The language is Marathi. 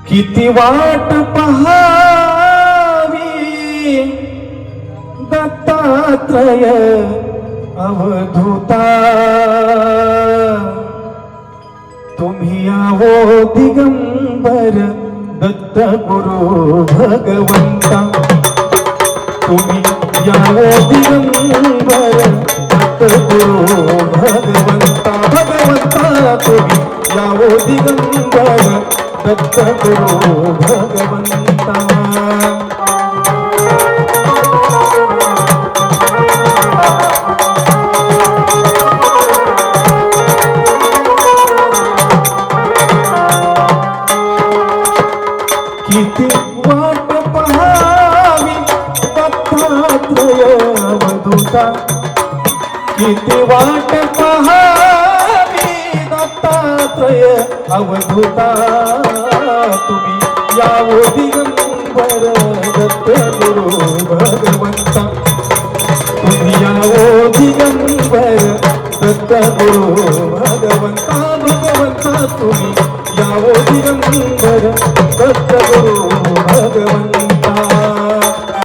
किती वाट पहावी दत्तात्रय अवधूता, तुम्ही आवो दिगंबर दत्त गुरु भगवंता, तुम्ही यावो दिगंबर दत्त गुरु भगवंता, भगवंता तुम्ही यावो दिगंबर दत्त गुरु भगवंता। किती वाट पहावी दत्तात्रय अवधूता, किती वाट पहावी दत्तात्रय अवधूता, तुम्ही यावो दिगंबर दत्त गुरु भगवंता, तुम्ही यावो दिगंबर दत्त गुरु भगवंता, भगवंता तुम्ही यावो दिगंबर दत्त गुरु भगवंता।